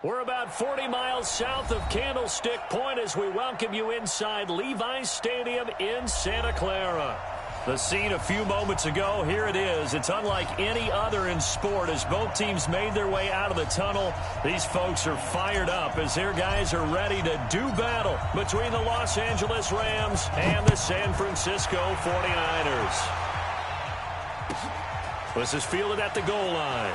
We're about 40 miles south of Candlestick Point as we welcome you inside Levi's Stadium in Santa Clara. The scene a few moments ago, here it is. It's unlike any other in sport as both teams made their way out of the tunnel. These folks are fired up as their guys are ready to do battle between the Los Angeles Rams and the San Francisco 49ers. This is fielded at the goal line.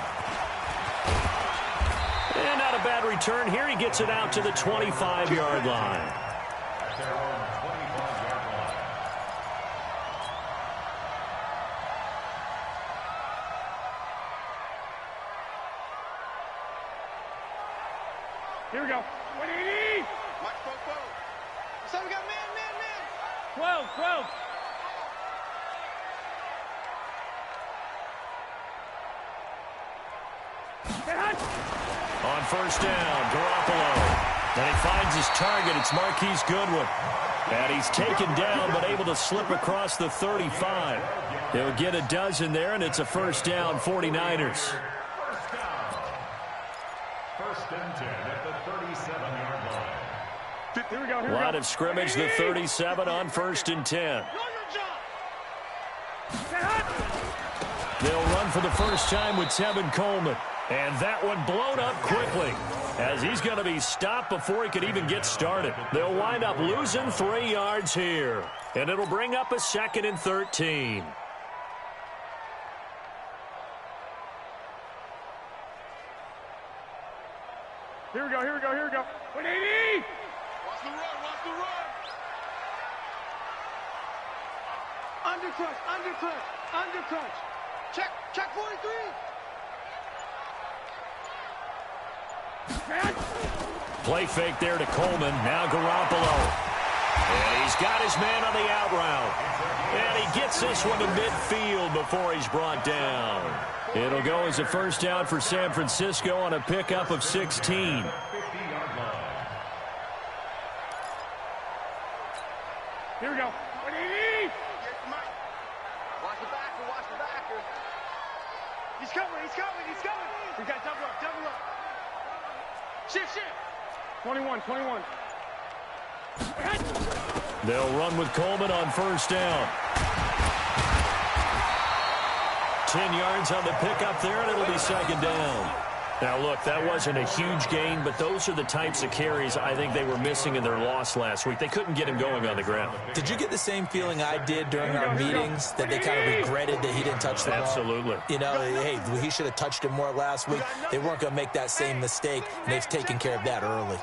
And not a bad return here. He gets it out to the 25-yard line. Here we go. 180. March, go. So we got man. 12. On first down, Garoppolo. And he finds his target. It's Marquise Goodwin. And he's taken down but able to slip across the 35. He'll get a dozen there, and it's a first down, 49ers. First and 10 at the 37-yard line. Here we go. Line of scrimmage, the 37 on first and 10. They'll run for the first time with Tevin Coleman. And that one blown up quickly as he's going to be stopped before he could even get started. They'll wind up losing 3 yards here. And it'll bring up a 2nd and 13. Here we go. 180. Watch the run. Undercrunch. Check 43. Play fake there to Coleman. Now Garoppolo. And he's got his man on the out route. And he gets this one to midfield before he's brought down. It'll go as a first down for San Francisco on a pickup of 16. Here we go. 180. Watch the backer. He's coming. We got double up. Shift. 21. They'll run with Coleman on first down. 10 yards on the pickup there, and it'll be second down. Now, look, that wasn't a huge gain, but those are the types of carries I think they were missing in their loss last week. They couldn't get him going on the ground. Did you get the same feeling I did during our meetings, that they kind of regretted that he didn't touch the ball? Absolutely. You know, hey, he should have touched it more last week. They weren't going to make that same mistake, and they've taken care of that early.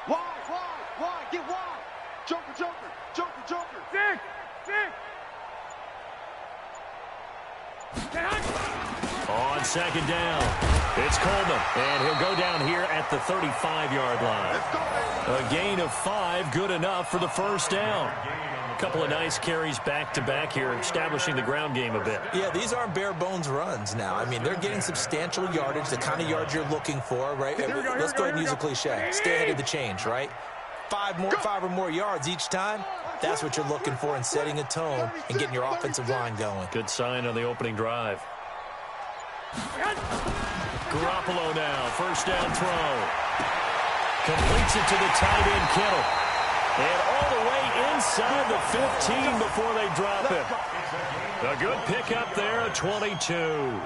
Wide. Get wide. Joker. On second down, it's Coleman, and he'll go down here at the 35-yard line. A gain of 5, good enough for the first down. A couple of nice carries back-to-back here, establishing the ground game a bit. Yeah, these aren't bare-bones runs now. I mean, they're getting substantial yardage, the kind of yards you're looking for, right? Let's go ahead and use a cliche. Stay ahead of the change, right? 5 or more yards each time. That's what you're looking for in setting a tone and getting your offensive line going. Good sign on the opening drive. Garoppolo now, first down throw. Completes it to the tight end, Kittle. And all the way inside the 15 before they drop it. A good pickup there, a 22.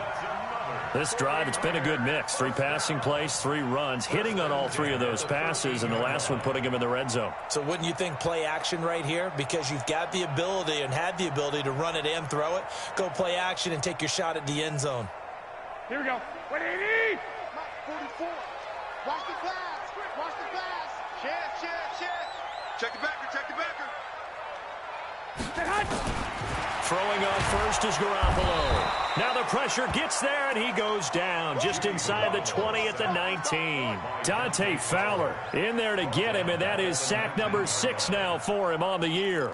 This drive, it's been a good mix. 3 passing plays, 3 runs, hitting on all 3 of those passes, and the last one putting him in the red zone. So wouldn't you think play action right here? Because you've got the ability and had the ability to run it and throw it. Go play action and take your shot at the end zone. Here we go. 180. 44. Watch the pass. Check the backer. Throwing on first is Garoppolo. Now the pressure gets there, and he goes down just inside the 20 at the 19. Dante Fowler in there to get him, and that is sack number 6 now for him on the year.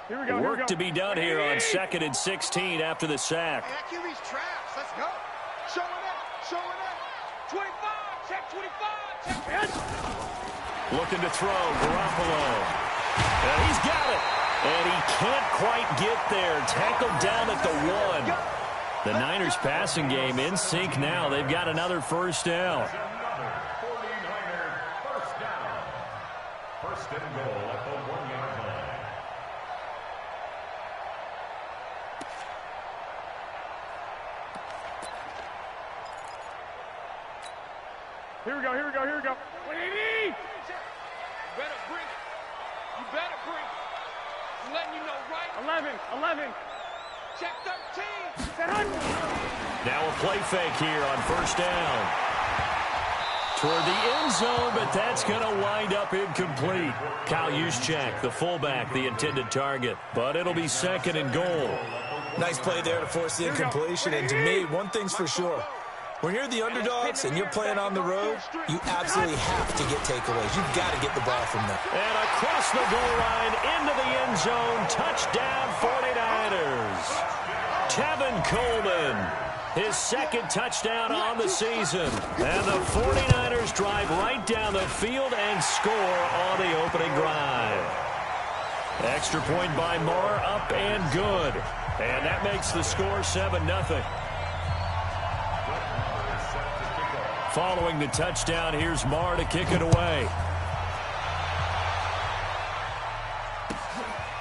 Work to be done here on 2nd and 16 after the sack. QB's traps. Let's go. Showing up. 25. Check 25. Looking to throw, Garoppolo. And he's got it. And he can't quite get there. Tackled down at the 1. The Niners passing game in sync now. They've got another first down. First and goal at the 1-yard line. Here we go, here we go, here we go. What do you need? You better bring it. You better bring it. I'm letting you know right. 11. Check 13. Now a play fake here on first down. Toward the end zone, but that's going to wind up incomplete. Kyle Juszczyk, the fullback, the intended target. But it'll be second and goal. Nice play there to force the incompletion. And to me, one thing's for sure. When you're the underdogs and you're playing on the road, you absolutely have to get takeaways. You've got to get the ball from them. And across the goal line, into the end zone, touchdown 49ers. Tevin Coleman, his second touchdown on the season. And the 49ers drive right down the field and score on the opening drive. Extra point by Marr, up and good. And that makes the score 7-0. Following the touchdown, here's Marr to kick it away.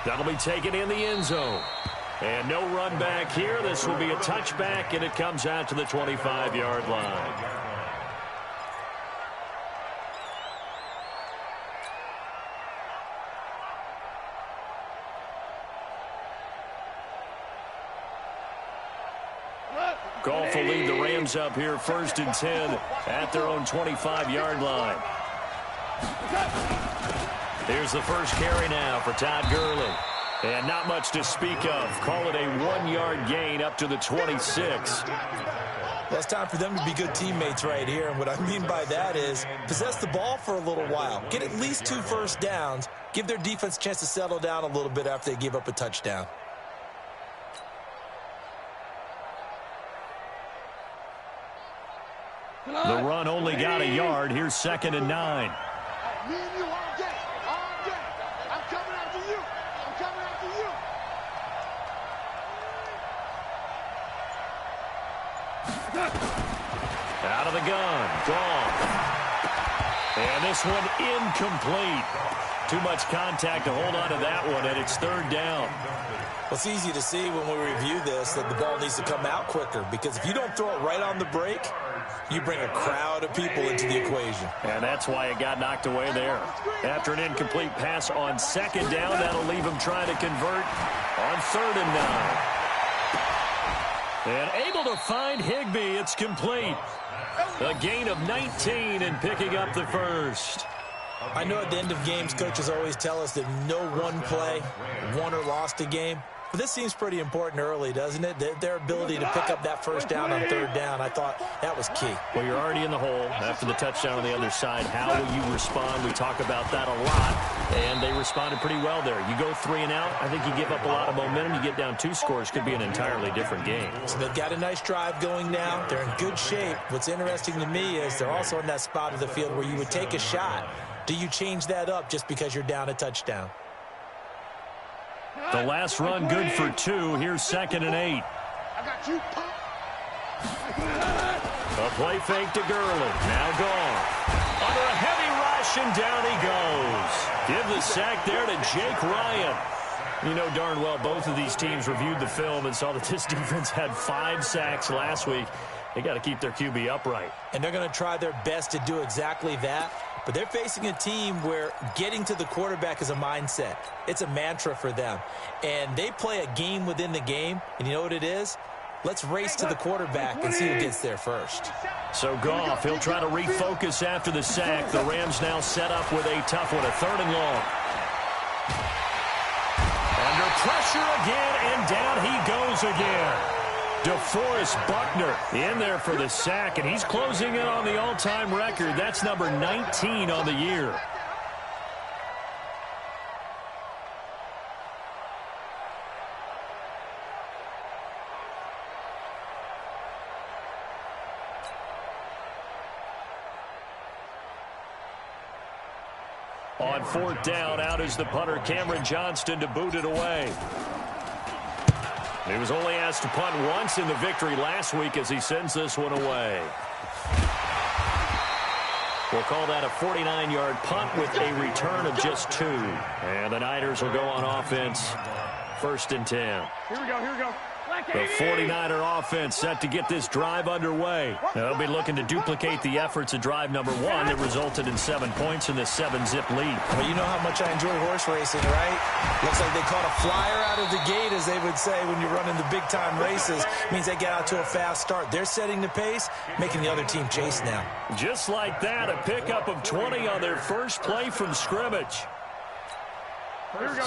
That'll be taken in the end zone. And no run back here. This will be a touchback, and it comes out to the 25-yard line. Goff will lead the Rams up here first and 10 at their own 25-yard line. Here's the first carry now for Todd Gurley. And not much to speak of. Call it a 1-yard gain up to the 26. Well, it's time for them to be good teammates right here. And what I mean by that is possess the ball for a little while. Get at least 2 first downs. Give their defense a chance to settle down a little bit after they give up a touchdown. The run only got a yard. Here's second and 9. Me and you all day. All day. I'm coming after you. I'm coming after you. Out of the gun. Gone. And this one incomplete. Too much contact to hold on to that one, and it's third down. Well, it's easy to see when we review this that the ball needs to come out quicker, because if you don't throw it right on the break, you bring a crowd of people into the equation. And that's why it got knocked away there. After an incomplete pass on second down, that'll leave him trying to convert on third and 9. And able to find Higbee. It's complete. A gain of 19 and picking up the first. I know at the end of games, coaches always tell us that no one play won or lost a game. But this seems pretty important early, doesn't it? Their ability to pick up that first down on third down, I thought that was key. Well, you're already in the hole after the touchdown on the other side. How will you respond? We talk about that a lot, and they responded pretty well there. You go 3 and out, I think you give up a lot of momentum. You get down 2 scores, could be an entirely different game. So they've got a nice drive going now. They're in good shape. What's interesting to me is they're also in that spot of the field where you would take a shot. Do you change that up just because you're down a touchdown? The last run good for 2. Here's second and 8. I got you, punk. A play fake to Gurley. Now gone. Under a heavy rush, and down he goes. Give the sack there to Jake Ryan. You know darn well both of these teams reviewed the film and saw that this defense had 5 sacks last week. They got to keep their QB upright. And they're going to try their best to do exactly that. But they're facing a team where getting to the quarterback is a mindset. It's a mantra for them. And they play a game within the game. And you know what it is? Let's race to the quarterback and see who gets there first. So Goff, he'll try to refocus after the sack. The Rams now set up with a tough one, a third and long. Under pressure again, and down he goes again. DeForest Buckner in there for the sack, and he's closing in on the all-time record. That's number 19 on the year. On fourth down, out is the punter, Cameron Johnston, to boot it away. He was only asked to punt once in the victory last week as he sends this one away. We'll call that a 49-yard punt with a return of just 2. And the Niners will go on offense, 1st and 10. Here we go, here we go. The 49er offense set to get this drive underway. They'll be looking to duplicate the efforts of drive number 1 that resulted in 7 points in this 7-zip lead. Well, you know how much I enjoy horse racing, right? Looks like they caught a flyer out of the gate, as they would say when you're running the big-time races. Means they get out to a fast start. They're setting the pace, making the other team chase now. Just like that, a pickup of 20 on their first play from scrimmage.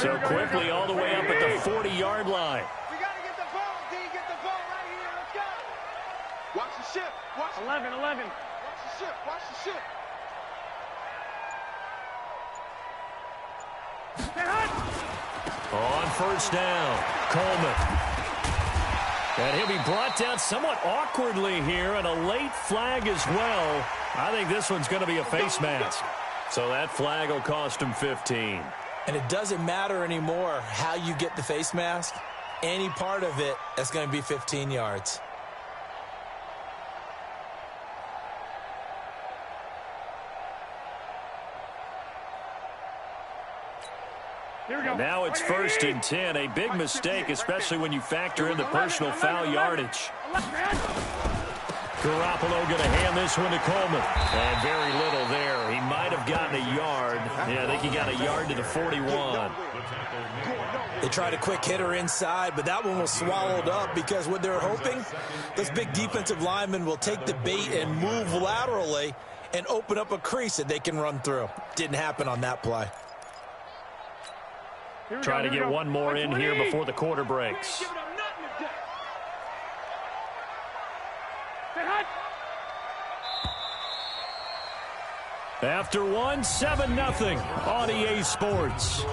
So quickly all the way up at the 40-yard line. Watch the ship. Watch 11. Watch the ship. Watch the ship. On first down, Coleman. And he'll be brought down somewhat awkwardly here, and a late flag as well. I think this one's going to be a face mask. So that flag will cost him 15. And it doesn't matter anymore how you get the face mask. Any part of it, that's going to be 15 yards. Now it's 1st and 10. A big mistake, especially when you factor in the personal foul yardage. Garoppolo going to hand this one to Coleman. And very little there. He might have gotten a yard. Yeah, I think he got a yard to the 41. They tried a quick hitter inside, but that one was swallowed up because what they're hoping, those big defensive linemen will take the bait and move laterally and open up a crease that they can run through. Didn't happen on that play. Try to get one more in here before the quarter breaks. After one, 7-0 on EA Sports.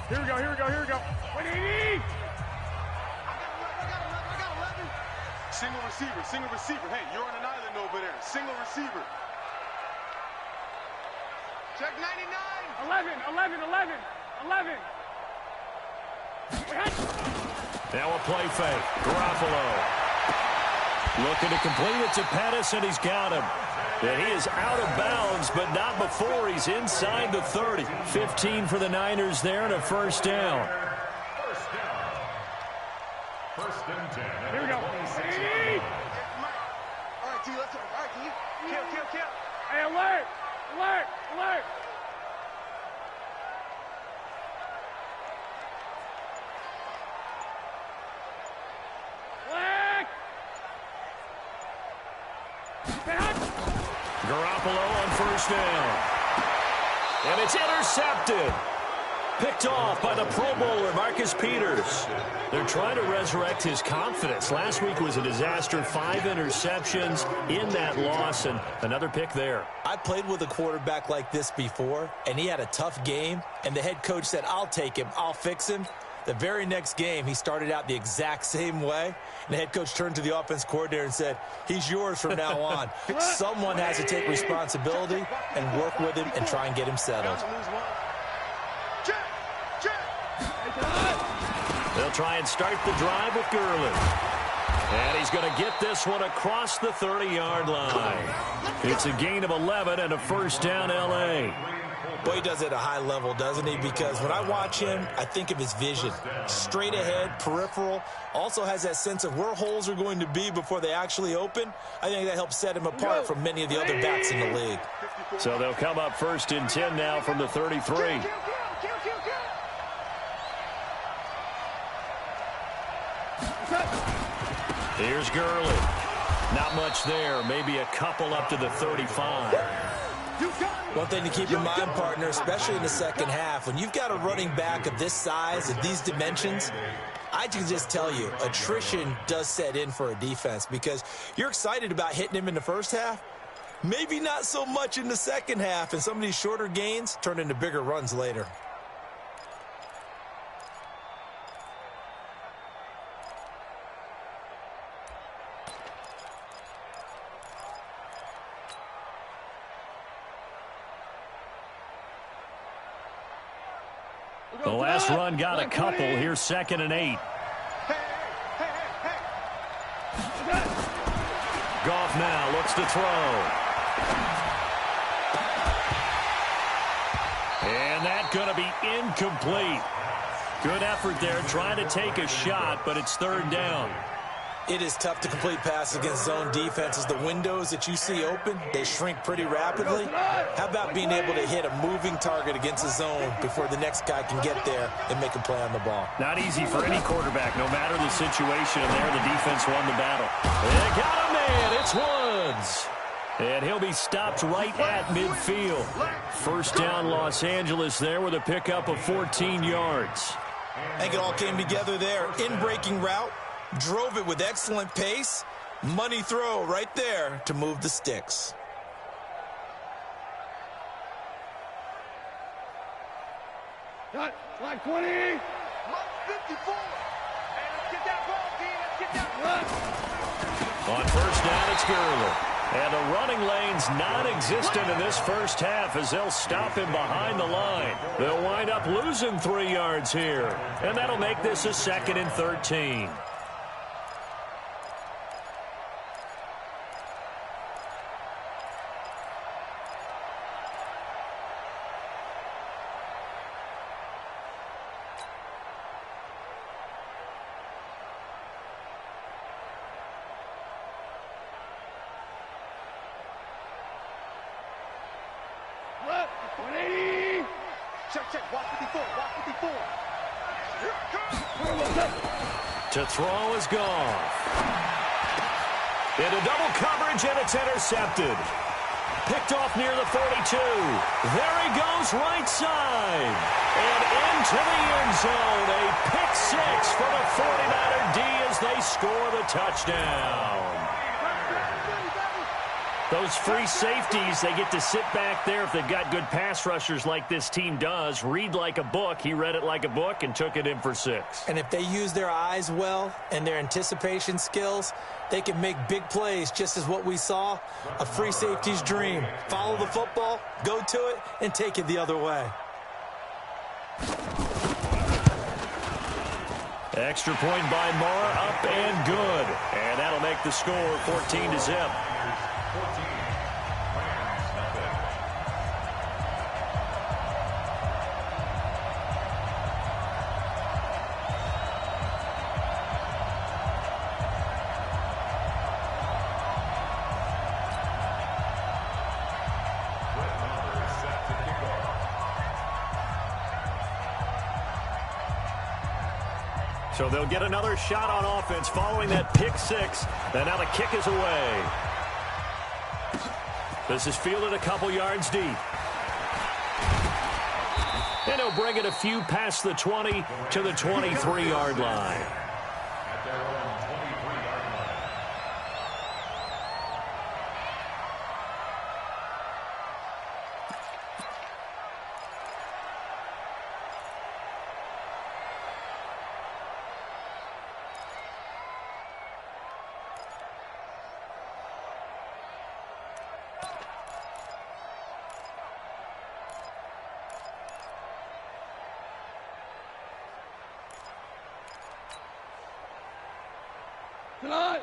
Here we go, here we go, here we go. 180! Single receiver. Hey, you're on an island over there. Single receiver. Check 99. 11. Now a play fake. Garoppolo looking to complete it to Pettis, and he's got him. And he is out of bounds, but not before he's inside the 30. 15 for the Niners there, and a first down. First and 10. Here we go. All right, T, let's go. All right, T. Kill. Hey, alert! Garoppolo on first down. And it's intercepted. Picked off by the Pro Bowler, Marcus Peters. They're trying to resurrect his confidence. Last week was a disaster. 5 interceptions in that loss, and another pick there. I played with a quarterback like this before, and he had a tough game, and the head coach said, I'll take him, I'll fix him. The very next game, he started out the exact same way, and the head coach turned to the offense coordinator and said, he's yours from now on. Someone has to take responsibility and work with him and try and get him settled. They'll try and start the drive with Gurley. And he's going to get this one across the 30-yard line. It's a gain of 11 and a first down, L.A. Boy, he does it at a high level, doesn't he? Because when I watch him, I think of his vision. Straight ahead, peripheral. Also has that sense of where holes are going to be before they actually open. I think that helps set him apart from many of the other backs in the league. So they'll come up first and 10 now from the 33. Here's Gurley. Not much there. Maybe a couple up to the 35. One thing to keep in mind, partner, especially in the second half, when you've got a running back of this size, of these dimensions, I can just tell you, attrition does set in for a defense because you're excited about hitting him in the first half. Maybe not so much in the second half, and some of these shorter gains turn into bigger runs later. The last run got a couple. Here's 2nd and 8. Goff now looks to throw. And that's going to be incomplete. Good effort there trying to take a shot, but it's 3rd down. It is tough to complete passes against zone defenses. The windows that you see open, they shrink pretty rapidly. How about being able to hit a moving target against a zone before the next guy can get there and make a play on the ball? Not easy for any quarterback, no matter the situation. And there, the defense won the battle. They got a man. It's Woods. And he'll be stopped right at midfield. 1st down, Los Angeles there with a pickup of 14 yards. I think it all came together there. In-breaking route. Drove it with excellent pace. Money throw right there to move the sticks. Got like 20. 54. Hey, let's get that ball, D. Let's get that ball. On 1st down, it's Gurley. And the running lane's non-existent in this first half as they'll stop him behind the line. They'll wind up losing 3 yards here. And that'll make this a 2nd and 13. To throw is Goff. Into double coverage, and it's intercepted. Picked off near the 42. There he goes, right side. And into the end zone. A pick 6 for the 49er D as they score the touchdown. Those free safeties, they get to sit back there if they've got good pass rushers like this team does. Read like a book. He read it like a book and took it in for 6. And if they use their eyes well and their anticipation skills, they can make big plays, just as what we saw, a free safety's dream. Follow the football, go to it, and take it the other way. Extra point by Mara, up and good. And that'll make the score 14-0. So they'll get another shot on offense following that pick 6. And now the kick is away. This is fielded a couple yards deep. And he'll bring it a few past the 20 to the 23-yard line.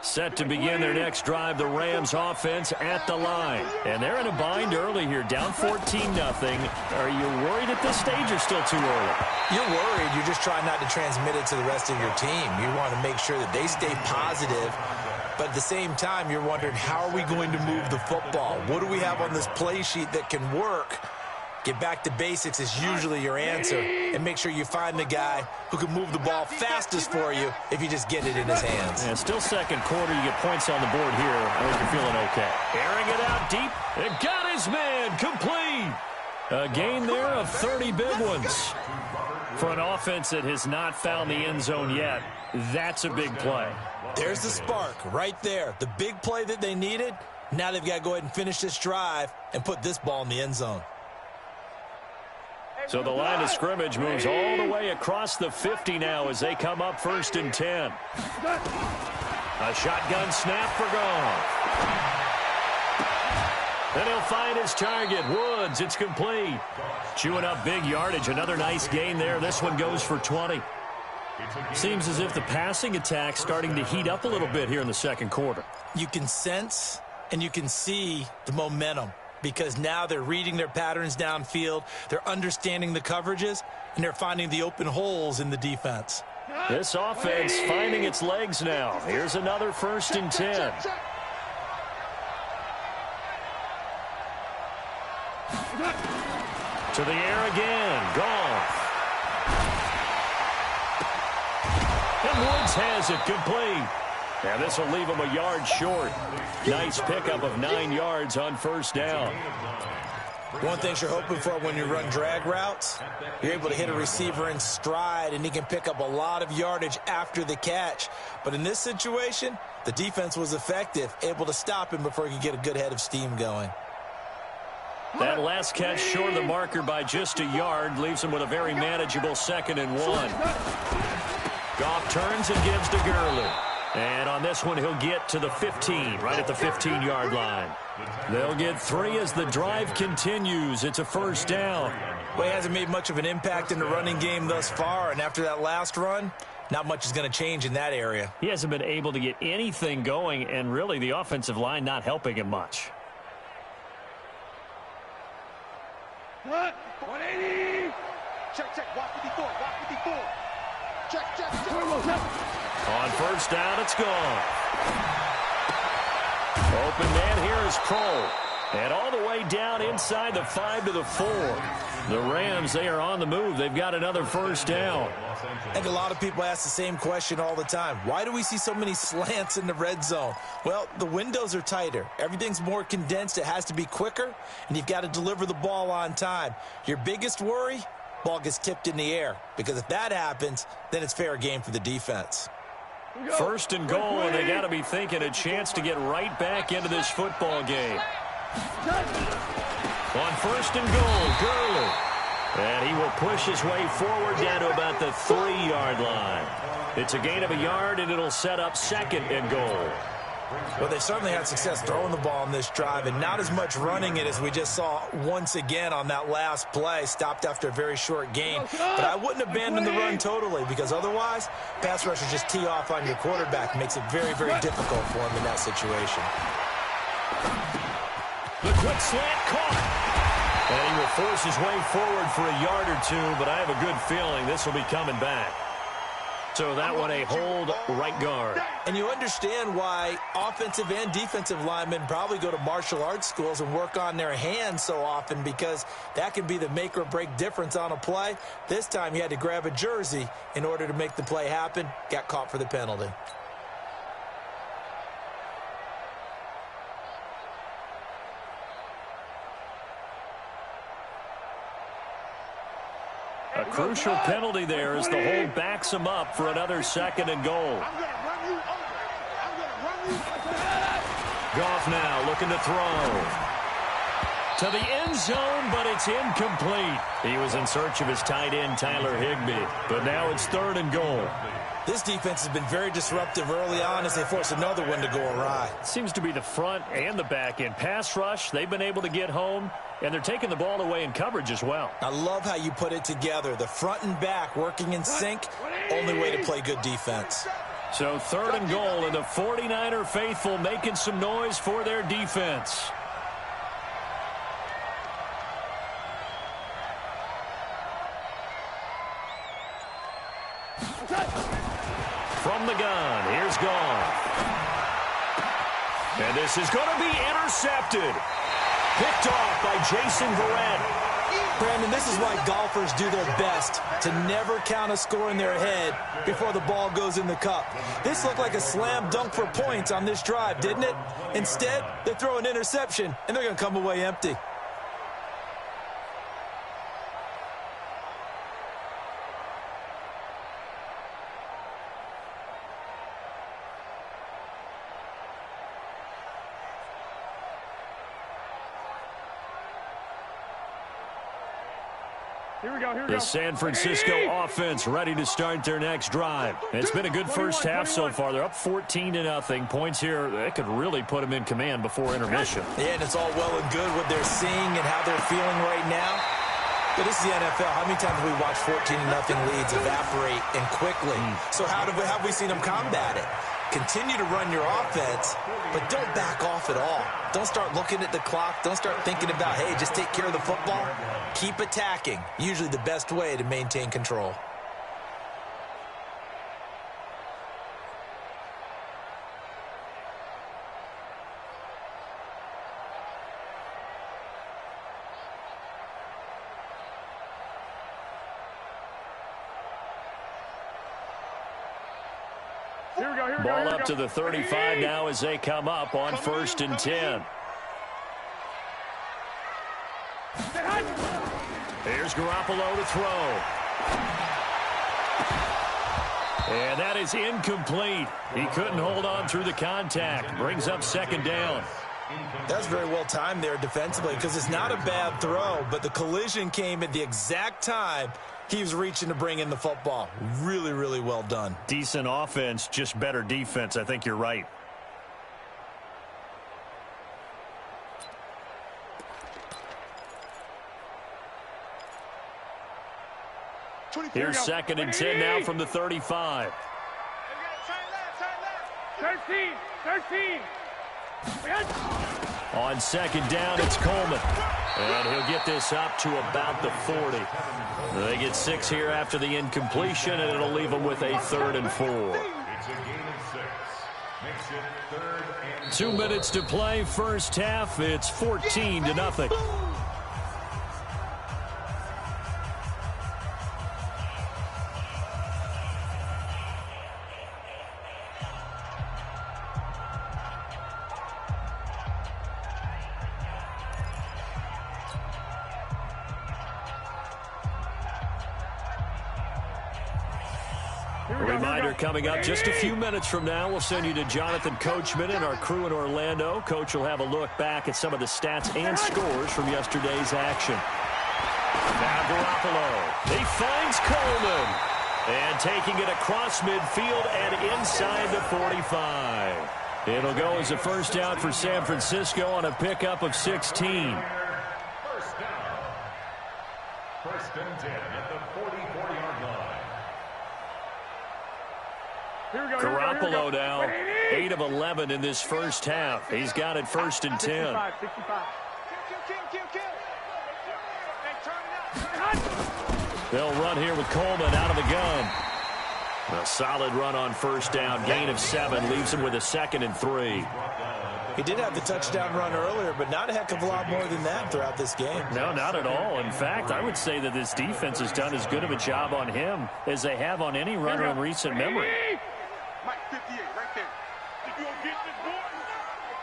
Set to begin their next drive, the Rams offense at the line. And they're in a bind early here, down 14-0. Are you worried at this stage or still too early? You're worried. You're just trying not to transmit it to the rest of your team. You want to make sure that they stay positive. But at the same time, you're wondering, how are we going to move the football? What do we have on this play sheet that can work? Get back to basics is usually your answer. And make sure you find the guy who can move the ball fastest for you if you just get it in his hands. Yeah, still second quarter. You get points on the board here. I think you're feeling okay. Airing it out deep. And got his man complete. A gain there of 30 big ones. For an offense that has not found the end zone yet, that's a big play. There's the spark right there. The big play that they needed. Now they've got to go ahead and finish this drive and put this ball in the end zone. So the line of scrimmage moves all the way across the 50 now as they come up 1st and 10. A shotgun snap for Goff. Then he'll find his target, Woods. It's complete. Chewing up big yardage. Another nice gain there. This one goes for 20. Seems as if the passing attack's starting to heat up a little bit here in the second quarter. You can sense and you can see the momentum because now they're reading their patterns downfield, they're understanding the coverages, and they're finding the open holes in the defense. This offense finding its legs now. Here's another 1st and 10. To the air again. Goff. And Woods has it complete. Now this will leave him a yard short. Nice pickup of 9 yards on 1st down. One thing you're hoping for when you run drag routes, you're able to hit a receiver in stride and he can pick up a lot of yardage after the catch. But in this situation, the defense was effective, able to stop him before he could get a good head of steam going. That last catch short of the marker by just a yard leaves him with a very manageable 2nd and 1. Goff turns and gives to Gurley. And on this one, he'll get to the 15, right at the 15-yard line. They'll get 3 as the drive continues. It's a 1st down. Well, he hasn't made much of an impact in the running game thus far, and after that last run, not much is going to change in that area. He hasn't been able to get anything going, and really the offensive line not helping him much. 180. Check. Walk 54. Check. On 1st down, it's gone. Open man here is Kroll. And all the way down inside the 5 to the 4. The Rams, they are on the move. They've got another 1st down. I think a lot of people ask the same question all the time. Why do we see so many slants in the red zone? Well, the windows are tighter. Everything's more condensed. It has to be quicker, and you've got to deliver the ball on time. Your biggest worry, ball gets tipped in the air. Because if that happens, then it's fair game for the defense. 1st and goal, and they got to be thinking a chance to get right back into this football game. On 1st and goal, Gurley. And he will push his way forward down to about the 3-yard line. It's a gain of a yard, and it'll set up 2nd and goal. Well, they certainly had success throwing the ball on this drive and not as much running it as we just saw once again on that last play. Stopped after a very short gain. But I wouldn't abandon the run totally because otherwise, pass rushers just tee off on your quarterback. Makes it very, very difficult for him in that situation. The quick slant caught. And he will force his way forward for a yard or 2, but I have a good feeling this will be coming back. So that one a hold right guard. And you understand why offensive and defensive linemen probably go to martial arts schools and work on their hands so often because that can be the make or break difference on a play. This time he had to grab a jersey in order to make the play happen. Got caught for the penalty. A crucial penalty there as the hold backs him up for another 2nd and goal. Goff now looking to throw. To the end zone, but it's incomplete. He was in search of his tight end, Tyler Higbee. But now it's 3rd and goal. This defense has been very disruptive early on as they force another one to go awry. Seems to be the front and the back end. Pass rush, they've been able to get home, and they're taking the ball away in coverage as well. I love how you put it together. The front and back working in sync, only way to play good defense. So 3rd and goal, and the 49er faithful making some noise for their defense. From the gun, here's Goff. And this is going to be intercepted. Picked off by Jason Verrett. Brandon, this is why golfers do their best to never count a score in their head before the ball goes in the cup. This looked like a slam dunk for points on this drive, didn't it? Instead, they throw an interception, and they're going to come away empty. The San Francisco offense ready to start their next drive. It's been a good first half so far. They're up 14-0. Points here, that could really put them in command before intermission. Yeah, and it's all well and good what they're seeing and how they're feeling right now. But this is the NFL. How many times have we watched 14-0 leads evaporate and quickly? So how have we seen them combat it? Continue to run your offense, but don't back off at all. Don't start looking at the clock. Don't start thinking about, hey, just take care of the football. Keep attacking. Usually the best way to maintain control. Ball up to the 35 now as they come up on 1st and 10. Here's Garoppolo to throw. And that is incomplete. He couldn't hold on through the contact. Brings up 2nd down. That's very well timed there defensively because it's not a bad throw, but the collision came at the exact time he was reaching to bring in the football. Really, really well done. Decent offense, just better defense. I think you're right. Here's 2nd and 10 now from the 35. 13. On 2nd down, it's Coleman. And he'll get this up to about the 40. They get 6 here after the incompletion, and it'll leave them with a 3rd and 4. It's a gain of 6. Makes it 3rd and 2 minutes to play, first half. It's 14-0. Reminder coming up just a few minutes from now. We'll send you to Jonathan Coachman and our crew in Orlando. Coach will have a look back at some of the stats and scores from yesterday's action. Now Garoppolo. He finds Coleman. And taking it across midfield and inside the 45. It'll go as a first down for San Francisco on a pickup of 16. First down. 1st and 10 at the 44-yard line. Garoppolo now, 8 of 11 in this first half. He's got it 1st and 10. 65. They'll run here with Coleman out of the gun. A solid run on 1st down. Gain of 7 leaves him with a 2nd and 3. He did have the touchdown run earlier, but not a heck of a lot more than that throughout this game. No, not at all. In fact, I would say that this defense has done as good of a job on him as they have on any runner in recent memory. Mike 58 right there. Think you gonna get this, boy?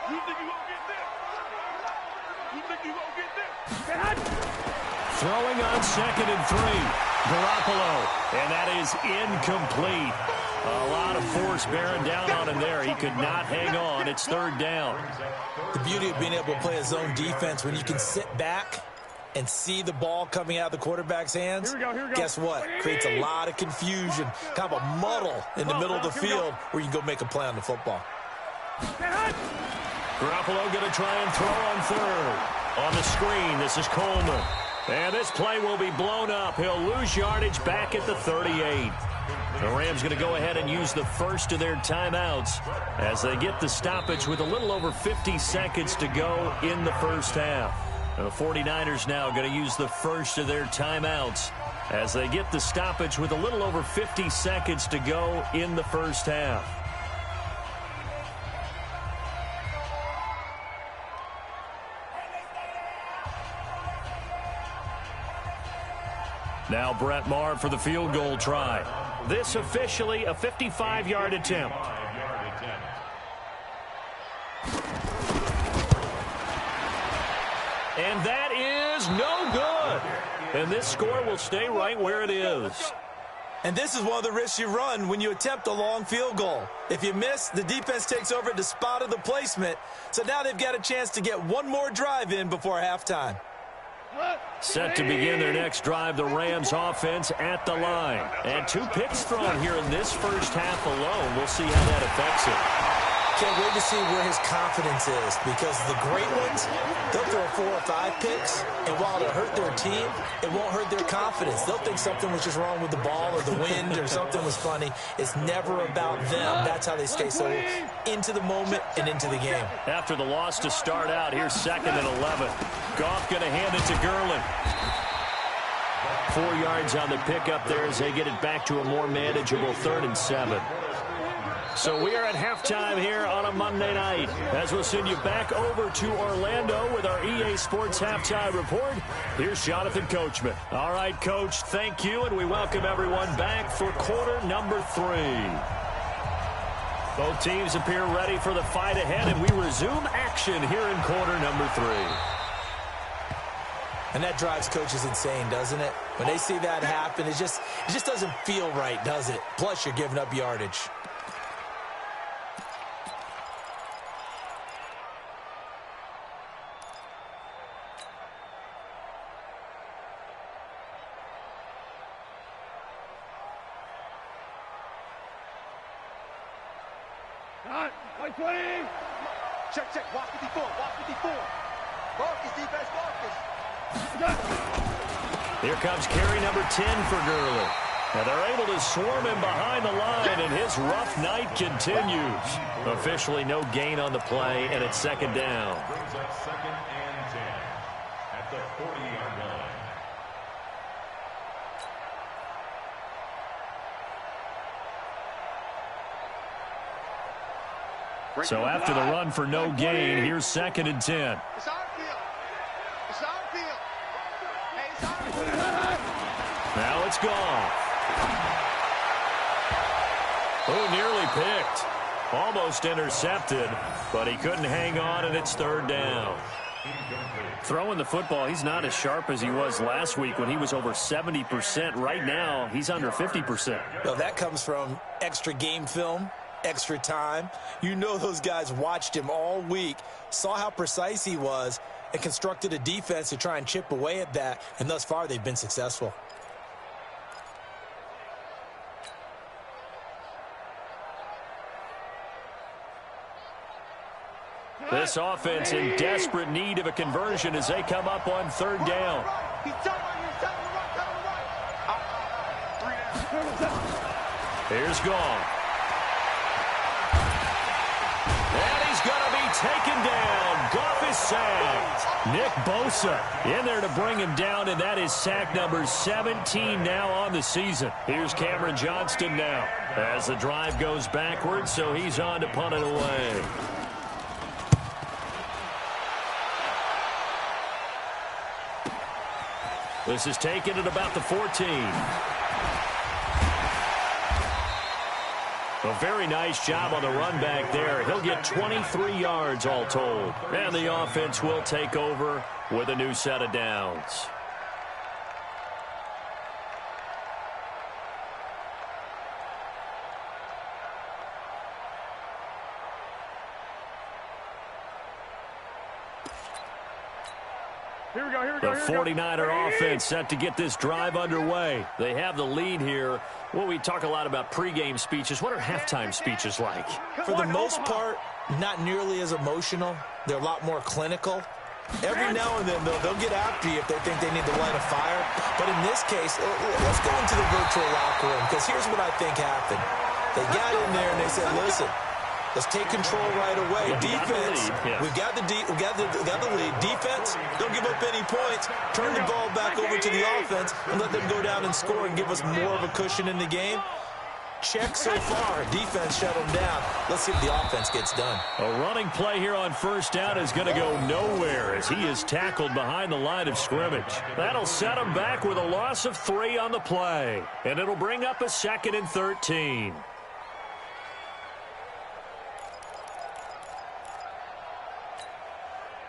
You think you gonna get this? You think you gonna get this? Throwing on 2nd and 3. Garoppolo. And that is incomplete. A lot of force bearing down on him there. He could not hang on. It's 3rd down. The beauty of being able to play a zone defense when you can sit back and see the ball coming out of the quarterback's hands, Here we go. guess what? Creates a lot of confusion, kind of a muddle in the middle of the field where you can go make a play on the football. Garoppolo going to try and throw on 3rd. On the screen, this is Coleman. And this play will be blown up. He'll lose yardage back at the 38. The Rams going to go ahead and use the first of their timeouts as they get the stoppage with a little over 50 seconds to go in the first half. The 49ers now going to use the first of their timeouts as they get the stoppage with a little over 50 seconds to go in the first half. Now Brett Maher for the field goal try. This officially a 55-yard attempt. And that is no good. And this score will stay right where it is. And this is one of the risks you run when you attempt a long field goal. If you miss, the defense takes over at the spot of the placement. So now they've got a chance to get one more drive in before halftime. Set to begin their next drive, the Rams offense at the line. And 2 picks thrown here in this first half alone. We'll see how that affects it. Can't wait to see where his confidence is, because the great ones, they'll throw 4 or 5 picks, and while it'll hurt their team, it won't hurt their confidence. They'll think something was just wrong with the ball or the wind or something was funny. It's never about them. That's how they stay so into the moment and into the game. After the loss to start out, here's 2nd and 11. Goff going to hand it to Gurley. 4 yards on the pickup there as they get it back to a more manageable 3rd and 7. So we are at halftime here on a Monday night, as we'll send you back over to Orlando with our EA Sports Halftime Report. Here's Jonathan Coachman. All right, Coach, thank you, and we welcome everyone back for quarter number 3. Both teams appear ready for the fight ahead, and we resume action here in quarter number 3. And that drives coaches insane, doesn't it? When they see that happen, it just doesn't feel right, does it? Plus, you're giving up yardage. Check. Watch 54. Marcus, defense, Marcus. Here comes carry number 10 for Gurley. And they're able to swarm him behind the line, and his rough night continues. Officially no gain on the play, and it's 2nd down. Brings up 2nd and 10 at the 40-yard line. So after the run for no gain, here's 2nd and 10. It's our field. It's our field. Hey, it's our field. Now it's gone. Oh, nearly picked. Almost intercepted, but he couldn't hang on, and it's 3rd down. Throwing the football, he's not as sharp as he was last week when he was over 70%. Right now, he's under 50%. Well, that comes from extra game film, extra time. You know those guys watched him all week, saw how precise he was, and constructed a defense to try and chip away at that, and thus far they've been successful. This offense in desperate need of a conversion as they come up on 3rd down. Here's Goff. And he's going to be taken down. Goff is sacked. Nick Bosa in there to bring him down, and that is sack number 17 now on the season. Here's Cameron Johnston now as the drive goes backwards, so he's on to punt it away. This is taken at about the 14. A very nice job on the run back there. He'll get 23 yards all told. And the offense will take over with a new set of downs. The 49er offense set to get this drive underway. They have the lead here. Well, we talk a lot about pregame speeches. What are halftime speeches like? For the most part, not nearly as emotional. They're a lot more clinical. Every now and then, they'll get after you if they think they need to light a fire. But in this case, let's go into the virtual locker room, because here's what I think happened. They got in there and they said, listen, let's take control right away. Defense, we've got the lead. Defense, don't give up any points. Turn the ball back over to the offense and let them go down and score and give us more of a cushion in the game. Check so far. Defense shut them down. Let's see if the offense gets done. A running play here on 1st down is going to go nowhere as he is tackled behind the line of scrimmage. That'll set him back with a loss of 3 on the play. And it'll bring up a 2nd and 13.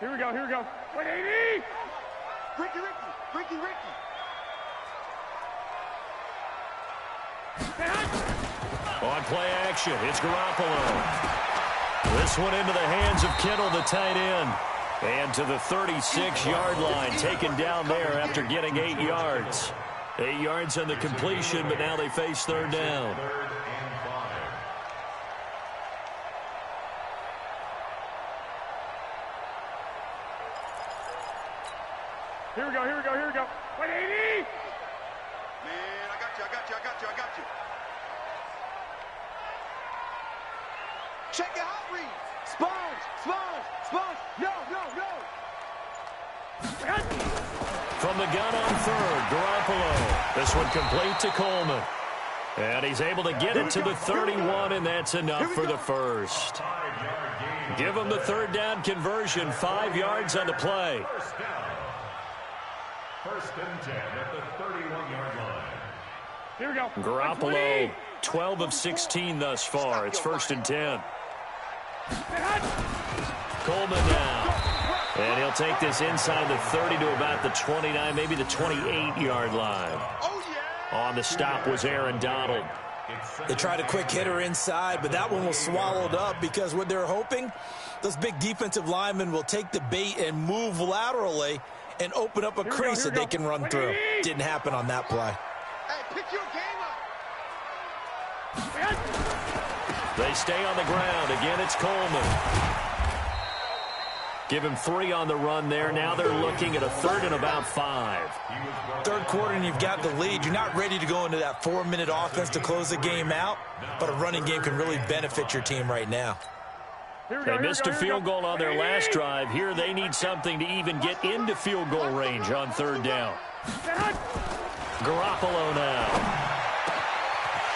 Here we go. Wait, 80! Ricky. On play action, it's Garoppolo. This one into the hands of Kittle, the tight end. And to the 36-yard line, taken down there after getting 8 yards. 8 yards on the completion, but now they face third down. Here we go, here we go, here we go. 180! Man, I got you. Check your hot read. Sponge. No. From the gun on third, Garoppolo. This one complete to Coleman. And he's able to get it to the 31, and that's enough for the first. Give him the third down conversion, 5 yards on the play. First and 10 at the 31-yard line. Here we go. Garoppolo, 12 of 16 thus far. It's first and 10. Coleman now. And he'll take this inside the 30 to about the 29, maybe the 28-yard line. On the stop was Aaron Donald. They tried a quick hitter inside, but that one was swallowed up because what they're hoping, those big defensive linemen will take the bait and move laterally and open up a crease that they can run through. Didn't happen on that play. Hey, pick your game up. They stay on the ground. Again, it's Coleman. Give him 3 on the run there. Now they're looking at a third and about 5. Third quarter and you've got the lead. You're not ready to go into that 4-minute offense to close the game out, but a running game can really benefit your team right now. They missed a field goal on their last drive. Here they need something to even get into field goal range on third down. Garoppolo now.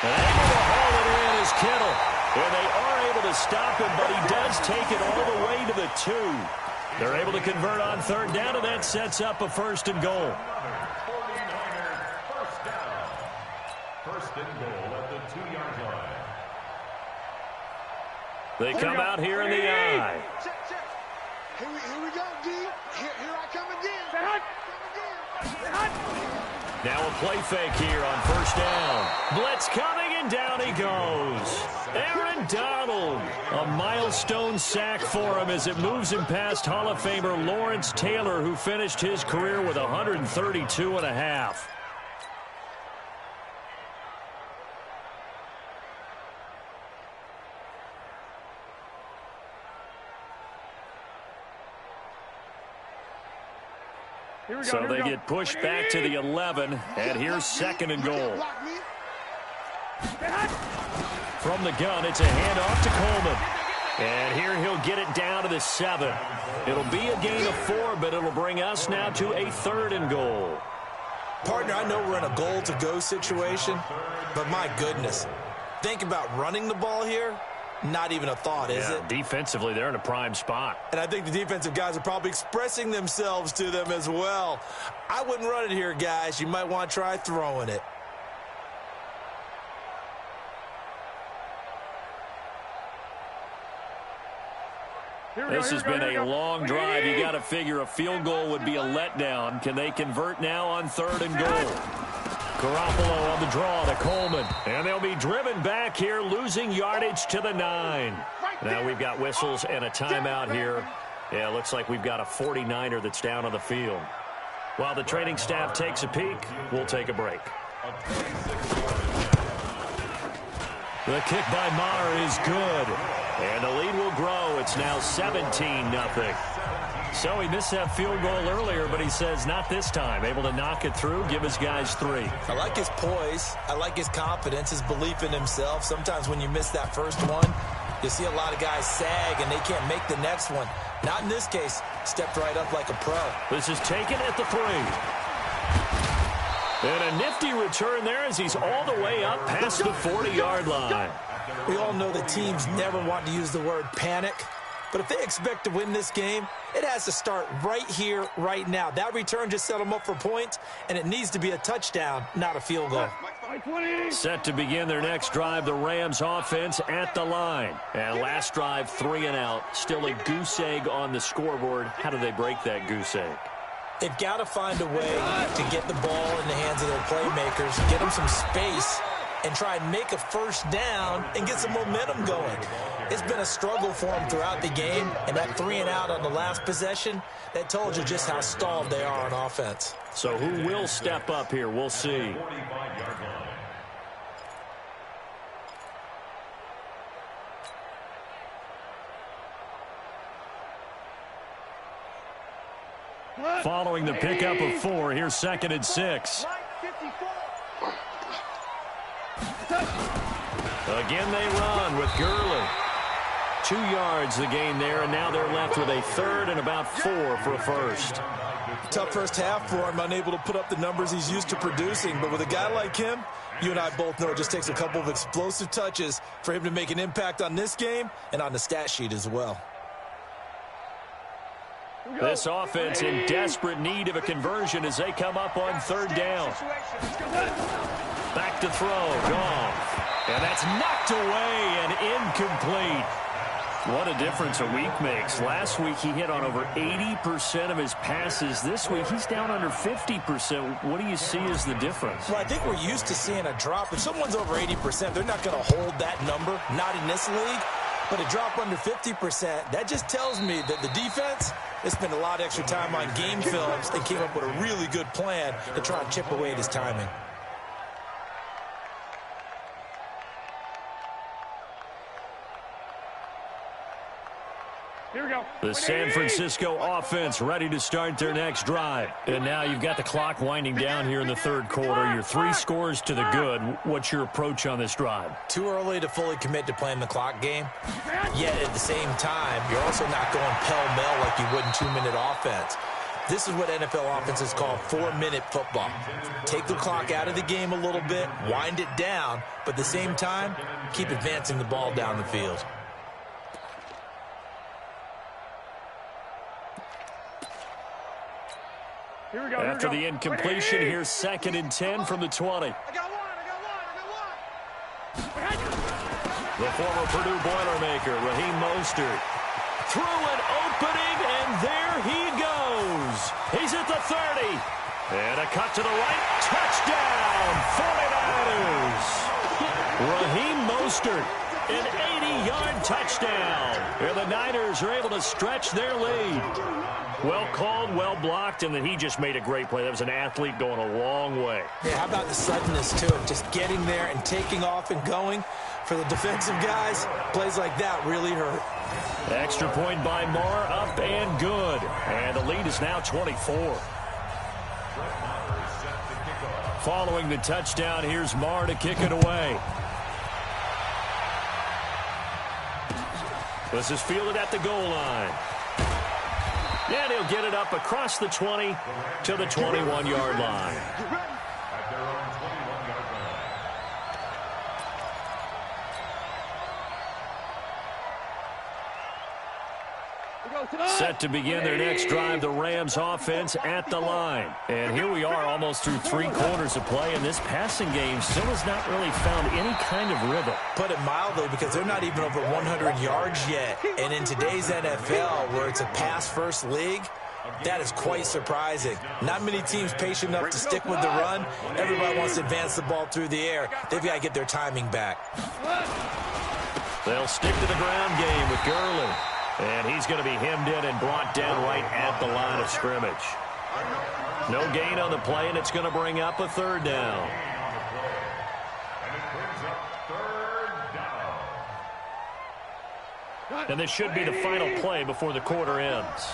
And able to haul it in is Kittle. And they are able to stop him, but he does take it all the way to the 2. They're able to convert on third down, and that sets up a first and goal. 49ers first down. First and goal at the 2-yard line. They come out here in the eye. Check. Here we go, D. Here I come again. Now a play fake here on first down. Blitz coming, and down he goes. Aaron Donald. A milestone sack for him as it moves him past Hall of Famer Lawrence Taylor, who finished his career with 132 and a half. So they get pushed back to the 11, and here's second and goal. From the gun, it's a handoff to Coleman. And here he'll get it down to the 7. It'll be a gain of 4, but it'll bring us now to a third and goal. Partner, I know we're in a goal-to-go situation, but my goodness, think about running the ball here. Not even a thought, is it? Defensively, they're in a prime spot. And I think the defensive guys are probably expressing themselves to them as well. I wouldn't run it here, guys. You might want to try throwing it. This has been a long drive. You got to figure a field goal would be a letdown. Can they convert now on third and goal? Garoppolo on the draw to Coleman. And they'll be driven back here, losing yardage to the 9. Now we've got whistles and a timeout here. Yeah, looks like we've got a 49er that's down on the field. While the training staff takes a peek, we'll take a break. The kick by Maher is good. And the lead will grow. It's now 17-0. So he missed that field goal earlier, but he says not this time. Able to knock it through, give his guys 3. I like his poise. I like his confidence, his belief in himself. Sometimes when you miss that first one, you see a lot of guys sag and they can't make the next one. Not in this case. Stepped right up like a pro. This is taken at the 3. And a nifty return there as he's all the way up past the 40-yard line. We all know that teams never want to use the word panic. But if they expect to win this game, it has to start right here, right now. That return just set them up for points, and it needs to be a touchdown, not a field goal. Set to begin their next drive, the Rams offense at the line. And last drive, 3 and out. Still a goose egg on the scoreboard. How do they break that goose egg? They've got to find a way to get the ball in the hands of their playmakers, get them some space, and try and make a first down and get some momentum going. It's been a struggle for them throughout the game, and that 3-and-out on the last possession, that told you just how stalled they are on offense. So who will step up here? We'll see. Following the pickup of 4, here's 2nd and 6. Again they run with Gurley. 2 yards the gain there, and now they're left with a 3rd and about 4 for a first. Tough first half for him, unable to put up the numbers he's used to producing. But with a guy like him, you and I both know it just takes a couple of explosive touches for him to make an impact on this game and on the stat sheet as well. This offense in desperate need of a conversion as they come up on 3rd down. Back to throw, Goff. And that's knocked away and incomplete. What a difference a week makes. Last week he hit on over 80% of his passes. This week he's down under 50%. What do you see as the difference? Well, I think we're used to seeing a drop. If someone's over 80%, they're not going to hold that number, not in this league. But a drop under 50%, that just tells me that the defense has spent a lot of extra time on game films and came up with a really good plan to try and chip away at his timing. Here we go. The San Francisco offense ready to start their next drive. And now you've got the clock winding down here in the 3rd quarter. Your 3 scores to the good. What's your approach on this drive? Too early to fully commit to playing the clock game. Yet at the same time, you're also not going pell-mell like you would in 2-minute offense. This is what NFL offenses call 4-minute football. Take the clock out of the game a little bit, wind it down, but at the same time, keep advancing the ball down the field. Here we go. After the incompletion, here's 2nd and 10 from the 20. I got one. The former Purdue Boilermaker, Raheem Mostert, through an opening, and there he goes. He's at the 30. And a cut to the right. Touchdown, 49ers. Raheem Mostert, an 80-yard touchdown. And the Niners are able to stretch their lead. Well called, well blocked, and then he just made a great play. That was an athlete going a long way. Yeah, how about the suddenness to it? Just getting there and taking off and going. For the defensive guys, plays like that really hurt. Extra point by Marr, up and good. And the lead is now 24. Following the touchdown, here's Marr to kick it away. This is fielded at the goal line. And he'll get it up across the 20 to the 21-yard line. Set to begin their next drive, the Rams offense at the line. And here we are almost through 3 quarters of play, and this passing game still has not really found any kind of rhythm. Put it mildly, because they're not even over 100 yards yet. And in today's NFL, where it's a pass-first league, that is quite surprising. Not many teams patient enough to stick with the run. Everybody wants to advance the ball through the air. They've got to get their timing back. They'll stick to the ground game with Gurley. And he's going to be hemmed in and brought down right at the line of scrimmage. No gain on the play, and it's going to bring up a 3rd down. And this should be the final play before the quarter ends.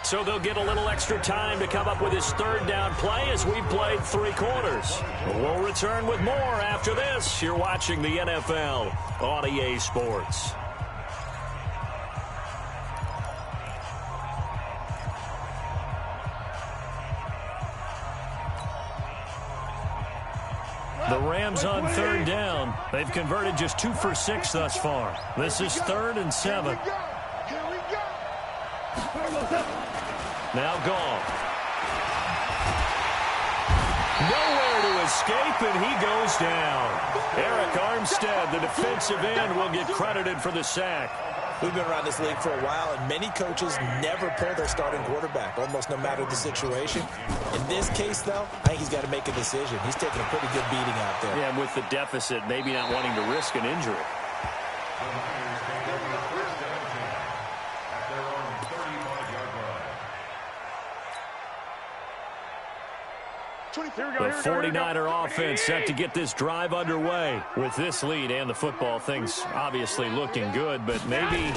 So they'll get a little extra time to come up with his 3rd down play as we've played 3 quarters. We'll return with more after this. You're watching the NFL on EA Sports. The Rams on 3rd down. They've converted just 2 for 6 thus far. This is 3rd and 7. Now Goff. Nowhere to escape, and he goes down. Eric Armstead, the defensive end, will get credited for the sack. We've been around this league for a while, and many coaches never pull their starting quarterback, almost no matter the situation. In this case, though, I think he's got to make a decision. He's taking a pretty good beating out there. Yeah, and with the deficit, maybe not wanting to risk an injury. The 49er offense set to get this drive underway. With this lead and the football, things obviously looking good, but maybe,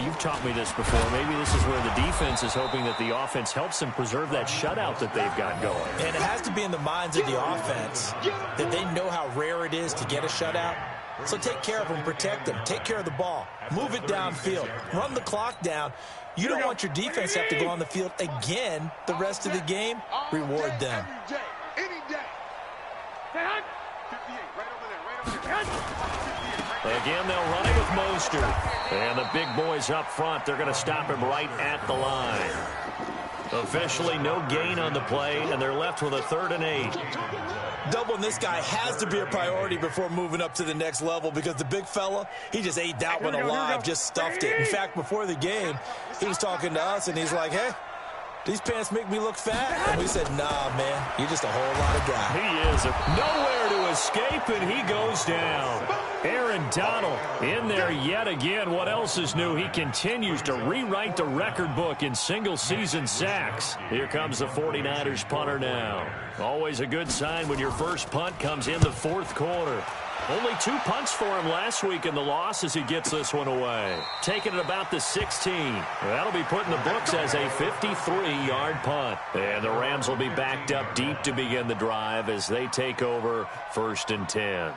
you've taught me this before, maybe this is where the defense is hoping that the offense helps them preserve that shutout that they've got going. And it has to be in the minds of the offense that they know how rare it is to get a shutout. So take care of them, protect them, take care of the ball, move it downfield, run the clock down. You don't want your defense to have to go on the field again the rest of the game. Reward them. Again, they'll run it with Mostert. And the big boys up front, they're going to stop him right at the line. Officially no gain on the play, and they're left with a 3rd and 8. Doubling this guy has to be a priority before moving up to the next level, because the big fella, he just ate that one alive, just stuffed it. In fact, before the game, he was talking to us, and he's like, hey, these pants make me look fat. And we said, nah, man, you're just a whole lot of guy. He is nowhere to escape, and he goes down. Aaron Donald in there yet again. What else is new? He continues to rewrite the record book in single-season sacks. Here comes the 49ers punter now. Always a good sign when your first punt comes in the 4th quarter. Only 2 punts for him last week in the loss as he gets this one away. Taking it about the 16. That'll be put in the books as a 53-yard punt. And the Rams will be backed up deep to begin the drive as they take over 1st and 10.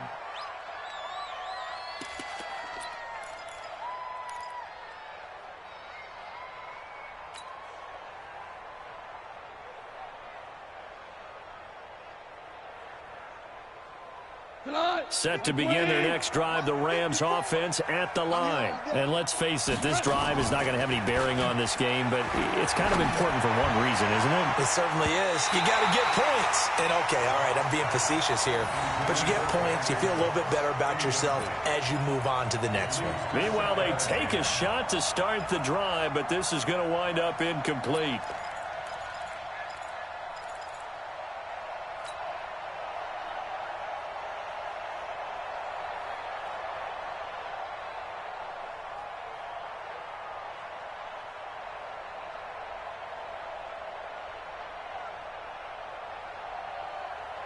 Set to begin their next drive, the Rams offense at the line. And let's face it, this drive is not going to have any bearing on this game, but it's kind of important for one reason, isn't it? It certainly is. You got to get points. And, okay, all right, I'm being facetious here. But you get points, you feel a little bit better about yourself as you move on to the next one. Meanwhile, they take a shot to start the drive, but this is going to wind up incomplete.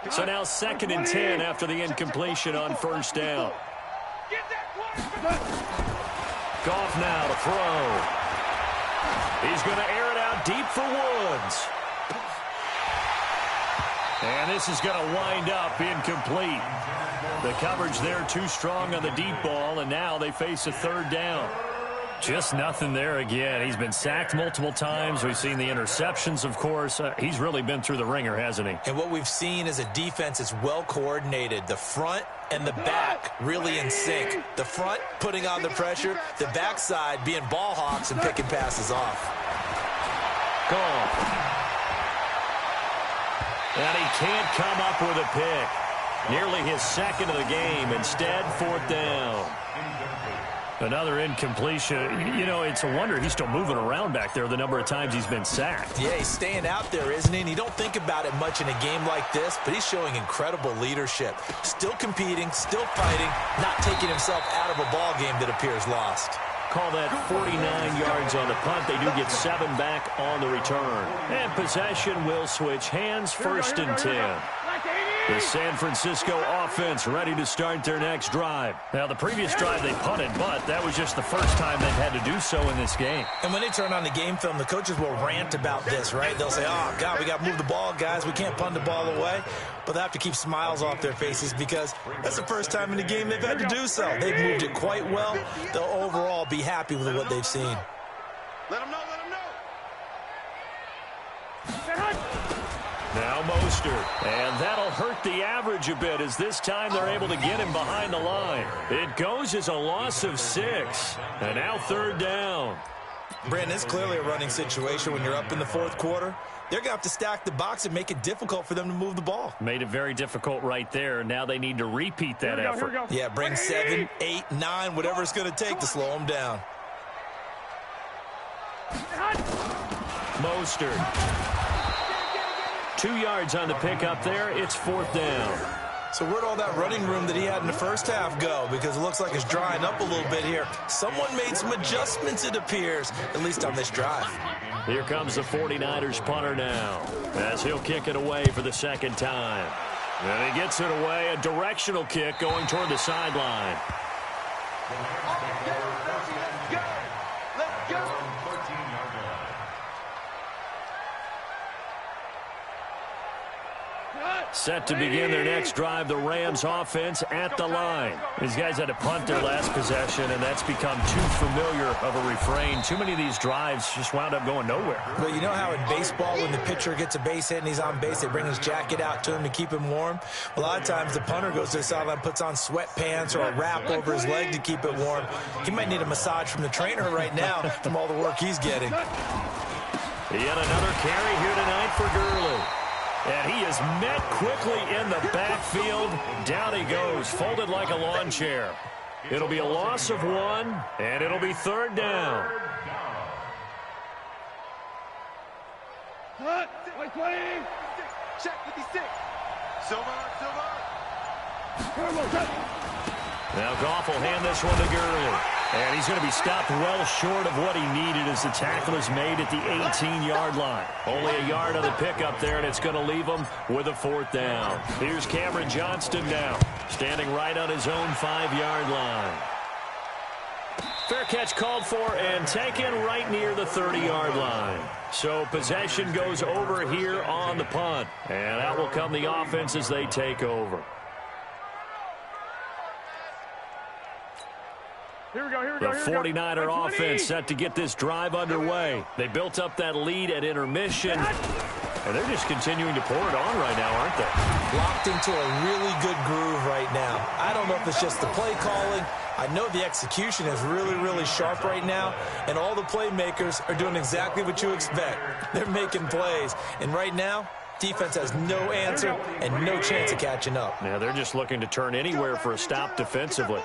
So now 2nd and 10 after the incompletion on 1st down. Goff now to throw. He's going to air it out deep for Woods. And this is going to wind up incomplete. The coverage there too strong on the deep ball, and now they face a 3rd down. Just nothing there again. He's been sacked multiple times. We've seen the interceptions, of course. He's really been through the ringer, hasn't he? And what we've seen is a defense that's well coordinated. The front and the back really in sync. The front putting on the pressure. The backside being ball hawks and picking passes off. Gone. And he can't come up with a pick. Nearly his 2nd of the game. Instead, 4th down. Another incompletion. You know, it's a wonder he's still moving around back there the number of times he's been sacked. Yeah, he's staying out there, isn't he? And you don't think about it much in a game like this, but he's showing incredible leadership. Still competing, still fighting, not taking himself out of a ball game that appears lost. Call that 49 yards on the punt. They do get 7 back on the return. And possession will switch hands, 1st and 10. The San Francisco offense ready to start their next drive. Now, the previous drive they punted, but that was just the first time they've had to do so in this game. And when they turn on the game film, the coaches will rant about this, right? They'll say, oh, God, we got to move the ball, guys. We can't punt the ball away. But they have to keep smiles off their faces because that's the first time in the game they've had to do so. They've moved it quite well. They'll overall be happy with what they've seen. Let them know, let them know. Now Mostert, and that'll hurt the average a bit as this time they're able to get him behind the line. It goes as a loss of 6, and now 3rd down. Brandon, it's clearly a running situation when you're up in the 4th quarter. They're going to have to stack the box and make it difficult for them to move the ball. Made it very difficult right there. Now they need to repeat that effort. Yeah, bring 7, 8, 9, whatever it's going to take to slow them down. Mostert. 2 yards on the pickup there. It's 4th down. So where'd all that running room that he had in the first half go? Because it looks like it's drying up a little bit here. Someone made some adjustments, it appears, at least on this drive. Here comes the 49ers punter now, as he'll kick it away for the 2nd time. And he gets it away, a directional kick going toward the sideline. Set to begin their next drive, the Rams offense at the line. These guys had to punt their last possession, and that's become too familiar of a refrain. Too many of these drives just wound up going nowhere. But you know how in baseball, when the pitcher gets a base hit and he's on base, they bring his jacket out to him to keep him warm? A lot of times the punter goes to the sideline, puts on sweatpants or a wrap over his leg to keep it warm. He might need a massage from the trainer right now from all the work he's getting. Yet another carry here tonight for Gurley. And he is met quickly in the backfield. Down he goes, folded like a lawn chair. It'll be a loss of 1, and it'll be 3rd down. Cut. 20. Check 56. Silver. Now Goff will hand this one to Gurley. And he's going to be stopped well short of what he needed as the tackle is made at the 18-yard line. Only a yard on the pickup there, and it's going to leave him with a 4th down. Here's Cameron Johnston now, standing right on his own 5-yard line. Fair catch called for and taken right near the 30-yard line. So possession goes over here on the punt. And out will come the offense as they take over. The 49er offense set to get this drive underway. They built up that lead at intermission, and they're just continuing to pour it on right now, aren't they? Locked into a really good groove right now. I don't know if it's just the play calling. I know the execution is really, really sharp right now, and all the playmakers are doing exactly what you expect. They're making plays, and right now, defense has no answer and no chance of catching up. Now they're just looking to turn anywhere for a stop defensively.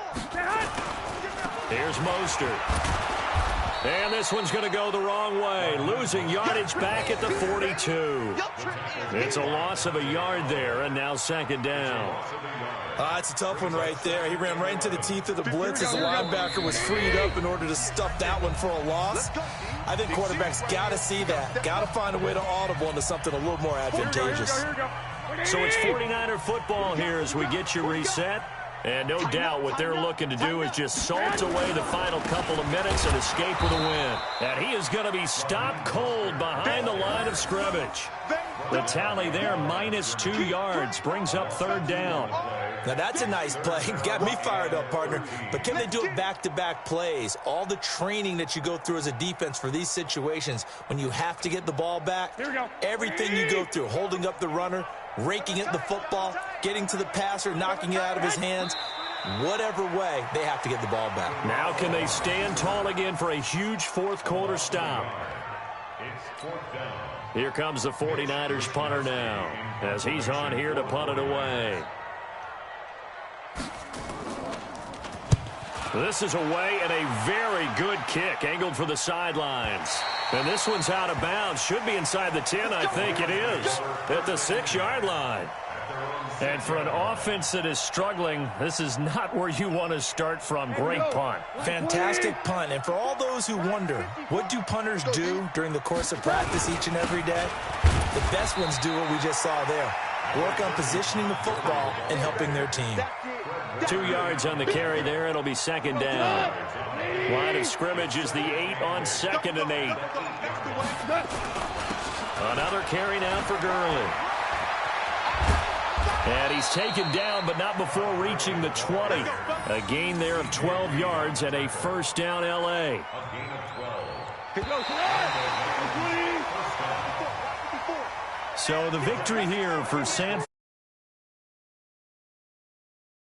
Here's Mostert. And this one's going to go the wrong way, losing yardage back at the 42. It's a loss of a yard there, and now 2nd down. It's a tough one right there. He ran right into the teeth of the blitz as the linebacker was freed up in order to stuff that one for a loss. I think quarterbacks got to see that. Got to find a way to audible into something a little more advantageous. So it's 49er football here as we get you reset. And no doubt what they're looking to do is just salt away the final couple of minutes and escape with a win. And he is going to be stopped cold behind the line of scrimmage. The tally there, -2 yards, brings up 3rd down. Now that's a nice play. Got me fired up, partner. But can they do it back-to-back plays? All the training that you go through as a defense for these situations, when you have to get the ball back, everything you go through, holding up the runner, raking at the football, getting to the passer, knocking it out of his hands, whatever way, they have to get the ball back. Now can they stand tall again for a huge 4th quarter stop? Here comes the 49ers punter now, as he's on here to punt it away. This is away and a very good kick, angled for the sidelines. And this one's out of bounds. Should be inside the 10, I think it is, at the 6-yard line. And for an offense that is struggling, this is not where you want to start from. Great punt. Fantastic punt. And for all those who wonder, what do punters do during the course of practice each and every day? The best ones do what we just saw there. Work on positioning the football and helping their team. 2 yards on the carry there. It'll be 2nd down. Line of scrimmage is the 8 on 2nd and 8. Another carry now for Gurley. And he's taken down, but not before reaching the 20. A gain there of 12 yards and a 1st down L.A. So the victory here for San